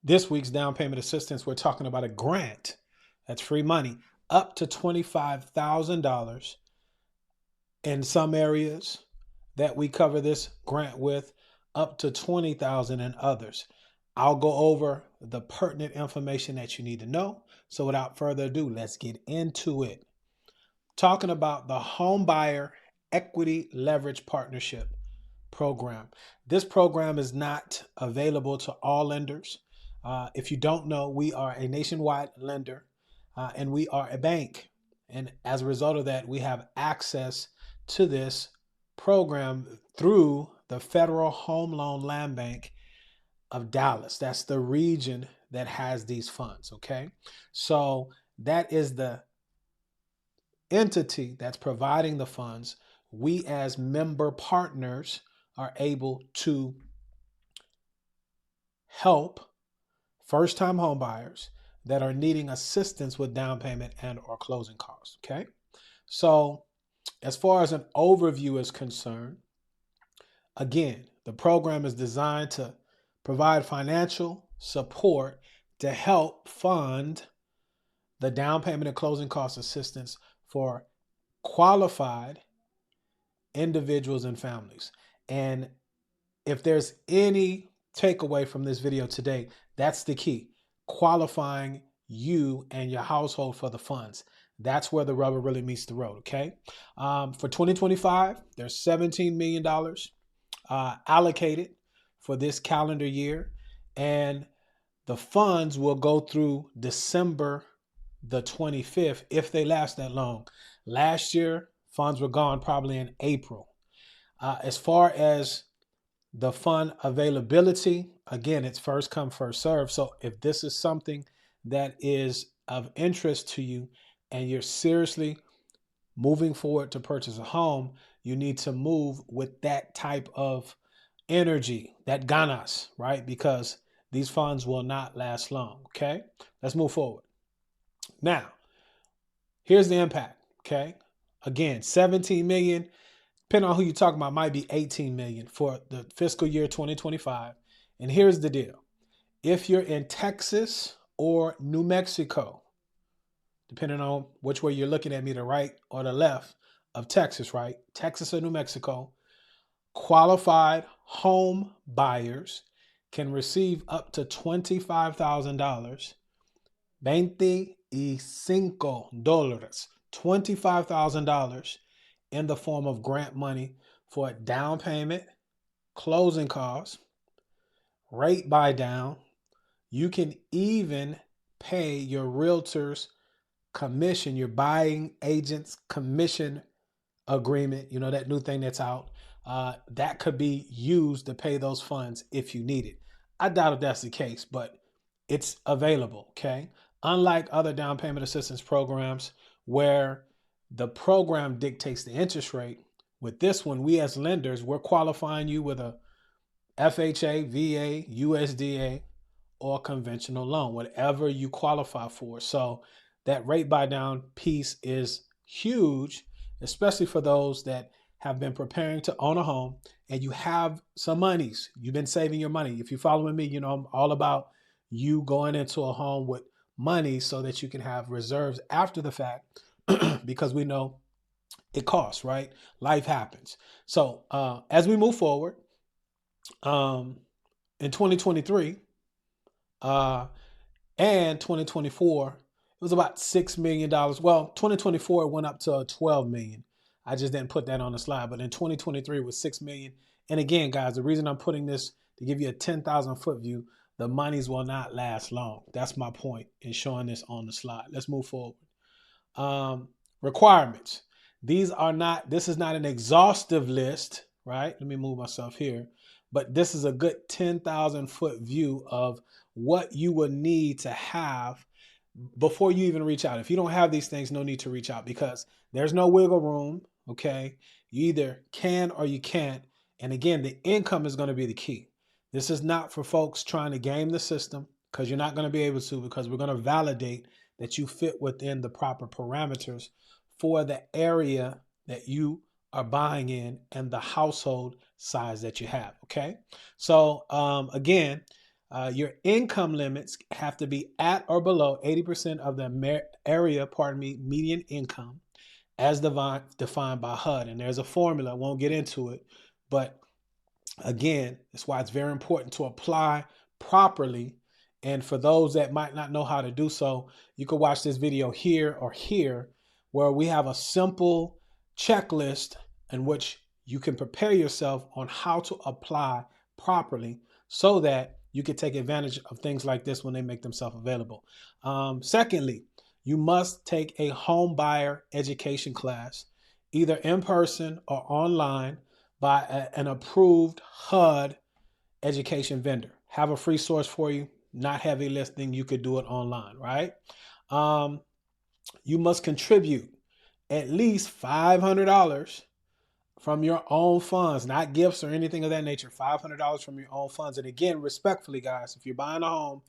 This week's down payment assistance, we're talking about a grant that's free money up to $25,000 in some areas that we cover this grant with, up to $20,000 in others. I'll go over the pertinent information that you need to know. So without further ado, let's get into it. Talking about the Homebuyer Equity Leverage Partnership program. This program is not available to all lenders. If you don't know, we are a nationwide lender and we are a bank. And as a result of that, we have access to this program through the Federal Home Loan Land Bank of Dallas. That's the region that has these funds. Okay. So that is the entity that's providing the funds. We, as member partners, are able to help first-time home buyers that are needing assistance with down payment and or closing costs. Okay. So as far as an overview is concerned, again, the program is designed to provide financial support to help fund the down payment and closing cost assistance for qualified individuals and families. And if there's any takeaway from this video today, that's the key: qualifying you and your household for the funds. That's where the rubber really meets the road. Okay. For 2025, there's $17 million allocated for this calendar year, and the funds will go through December the 25th if they last that long. Last year, funds were gone probably in April. As far as the fund availability, again, it's first come, first serve. So if this is something that is of interest to you and you're seriously moving forward to purchase a home, you need to move with that type of energy, that ganas, right? Because these funds will not last long. Okay. Let's move forward. Now, here's the impact. Okay. Again, 17 million, depending on who you're talking about, might be 18 million for the fiscal year 2025. And here's the deal. If you're in Texas or New Mexico, depending on which way you're looking at me, the right or the left of Texas, right? Texas or New Mexico, qualified home buyers can receive up to $25,000, $25,000, $25,000 in the form of grant money for down payment, closing costs, rate buy down. You can even pay your realtor's commission, your buying agent's commission agreement, that new thing that's out. That could be used to pay those funds if you need it. I doubt if that's the case, but it's available. Okay. Unlike other down payment assistance programs where the program dictates the interest rate, with this one, we as lenders, we're qualifying you with a FHA, VA, USDA, or conventional loan, whatever you qualify for. So that rate buy down piece is huge, especially for those that have been preparing to own a home and you have some monies. You've been saving your money. If you're following me, I'm all about you going into a home with money so that you can have reserves after the fact because we know it costs, right? Life happens. So as we move forward, in 2023 and 2024, it was about $6 million. Well, 2024 it went up to 12 million. I just didn't put that on the slide, but in 2023 it was 6 million. And again, guys, the reason I'm putting this to give you a 10,000 foot view, the monies will not last long. That's my point in showing this on the slide. Let's move forward. Requirements. This is not an exhaustive list, right? Let me move myself here. But this is a good 10,000 foot view of what you would need to have before you even reach out. If you don't have these things, no need to reach out because there's no wiggle room. Okay. You either can or you can't. And again, the income is going to be the key. This is not for folks trying to game the system because you're not going to be able to, because we're going to validate that you fit within the proper parameters for the area that you are buying in and the household size that you have. Okay. So again, Your income limits have to be at or below 80% of the area, median income as defined by HUD. And there's a formula. I won't get into it, but again, that's why it's very important to apply properly. And for those that might not know how to do so, you can watch this video here or here, where we have a simple checklist in which you can prepare yourself on how to apply properly so that you can take advantage of things like this when they make themselves available. Secondly, you must take a home buyer education class, either in person or online, by an approved HUD education vendor. Have a free source for you, not heavy lifting. You could do it online, right? You must contribute at least $500 from your own funds, not gifts or anything of that nature. $500 from your own funds. And again, respectfully, guys, if you're buying a home,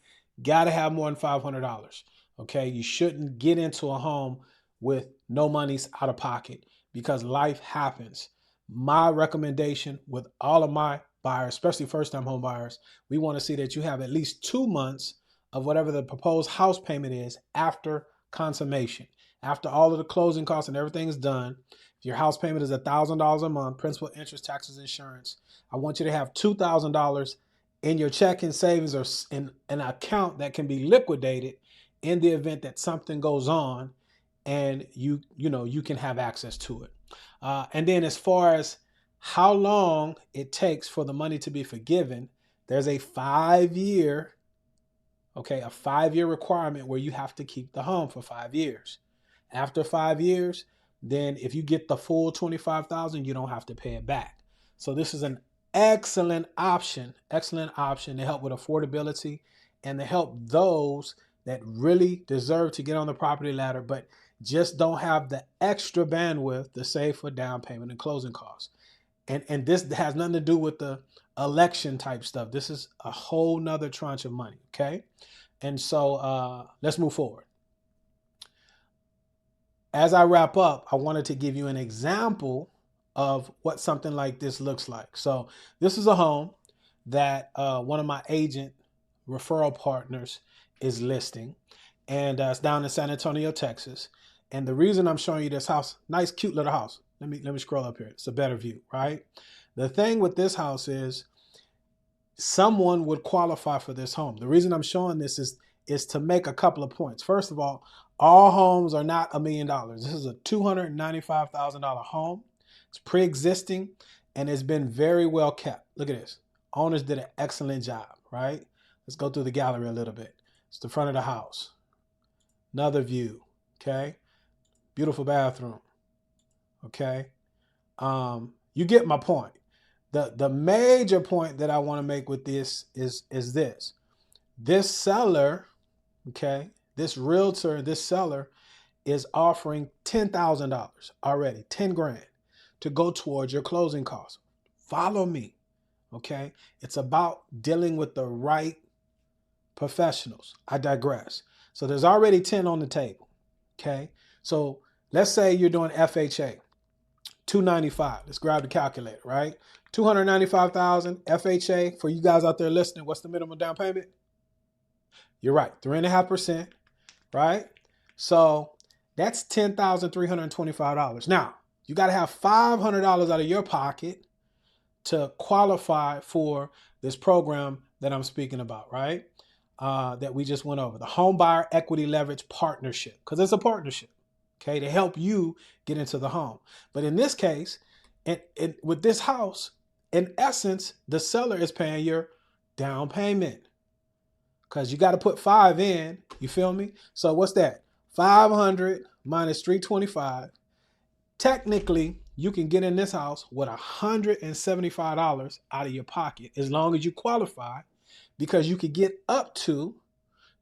got to have more than $500. Okay, you shouldn't get into a home with no money's out of pocket, because life happens. My recommendation with all of my buyers, especially first-time home buyers, we want to see that you have at least 2 months of whatever the proposed house payment is after consummation. After all of the closing costs and everything is done, if your house payment is $1,000 a month, principal, interest, taxes, insurance, I want you to have $2,000 in your checking, savings, or in an account that can be liquidated in the event that something goes on, and you can have access to it. And then as far as how long it takes for the money to be forgiven, there's a 5-year, a 5-year requirement where you have to keep the home for 5 years. After 5 years, then if you get the full $25,000, you don't have to pay it back. So this is an excellent option to help with affordability and to help those that really deserve to get on the property ladder, but just don't have the extra bandwidth to save for down payment and closing costs. And this has nothing to do with the election type stuff. This is a whole nother tranche of money, okay? And so let's move forward. As I wrap up, I wanted to give you an example of what something like this looks like. So this is a home that one of my agent referral partners is listing, and it's down in San Antonio, Texas. And the reason I'm showing you this house, nice, cute little house. Let me scroll up here. It's a better view, right? The thing with this house is someone would qualify for this home. The reason I'm showing this is to make a couple of points. First of all homes are not $1 million. This is a $295,000 home. It's pre-existing and it's been very well kept. Look at this. Owners did an excellent job, right? Let's go through the gallery a little bit. It's the front of the house. Another view, okay? Beautiful bathroom, okay? You get my point. The major point that I want to make with this is this. This seller, okay, this realtor, this seller is offering $10,000 already, 10 grand to go towards your closing costs. Follow me, okay? It's about dealing with the right professionals. I digress. So there's already 10 on the table, okay? So let's say you're doing FHA, 295. Let's grab the calculator, right? 295,000 FHA. For you guys out there listening, what's the minimum down payment? You're right, 3.5%, right? So that's $10,325. Now, you got to have $500 out of your pocket to qualify for this program that I'm speaking about, right? That we just went over, the Homebuyer Equity Leverage Partnership, because it's a partnership, okay, to help you get into the home. But in this case, with this house, in essence, the seller is paying your down payment, because you got to put 5 in, you feel me? So what's that? 500 minus 325. Technically, you can get in this house with $175 out of your pocket as long as you qualify, because you could get up to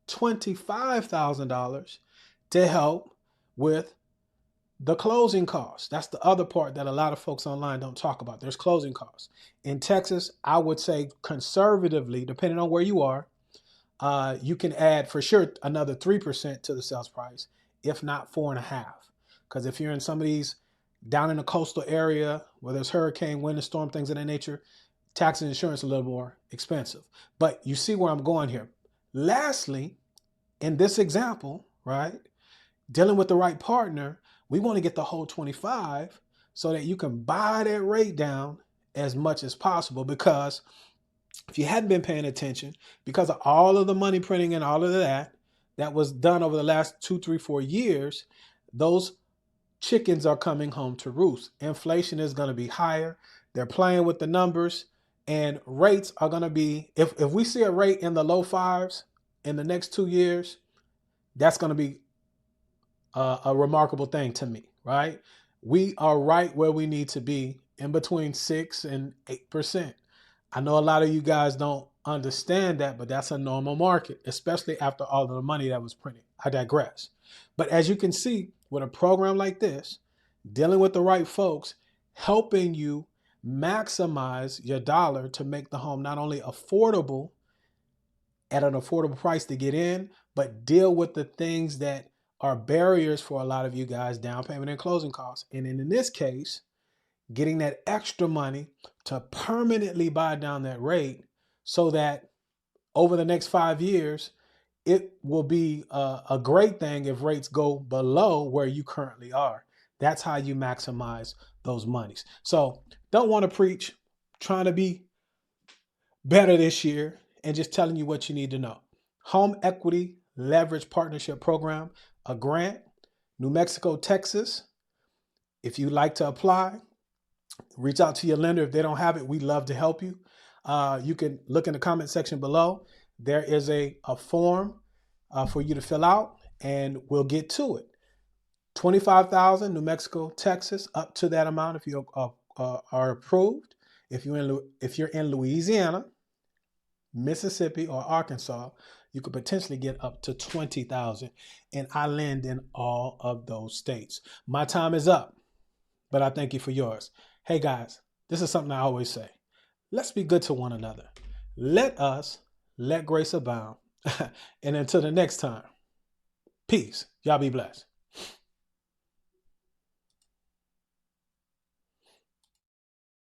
$25,000 to help with the closing costs. That's the other part that a lot of folks online don't talk about. There's closing costs. In Texas, I would say conservatively, depending on where you are, you can add for sure another 3% to the sales price, if not 4.5%. Because if you're in some of these down in the coastal area where there's hurricane, wind and storm, things of that nature, tax and insurance a little more expensive. But you see where I'm going here. Lastly, in this example, right, dealing with the right partner, we want to get the whole 25 so that you can buy that rate down as much as possible. Because if you hadn't been paying attention, because of all of the money printing and all of that was done over the last 2, 3, 4 years, those chickens are coming home to roost. Inflation is going to be higher. They're playing with the numbers, and rates are going to be, if we see a rate in the low fives in the next 2 years, that's going to be a remarkable thing to me, right? We are right where we need to be, in between 6 and 8%. I know a lot of you guys don't understand that, but that's a normal market, especially after all of the money that was printed. I digress. But as you can see, with a program like this, dealing with the right folks, helping you maximize your dollar to make the home not only affordable at an affordable price to get in, but deal with the things that are barriers for a lot of you guys, down payment and closing costs. And in this case, getting that extra money to permanently buy down that rate so that over the next 5 years, it will be a great thing if rates go below where you currently are. That's how you maximize those monies. So don't want to preach, trying to be better this year and just telling you what you need to know. Home Equity Leverage Partnership Program, a grant, New Mexico, Texas. If you'd like to apply, reach out to your lender. If they don't have it, we'd love to help you. You can look in the comment section below. There is a form for you to fill out, and we'll get to it. $25,000, New Mexico, Texas, up to that amount if you are approved. If you're in Louisiana, Mississippi, or Arkansas, you could potentially get up to $20,000. And I lend in all of those states. My time is up, but I thank you for yours. Hey guys, this is something I always say. Let's be good to one another. Let grace abound. And until the next time, peace. Y'all be blessed.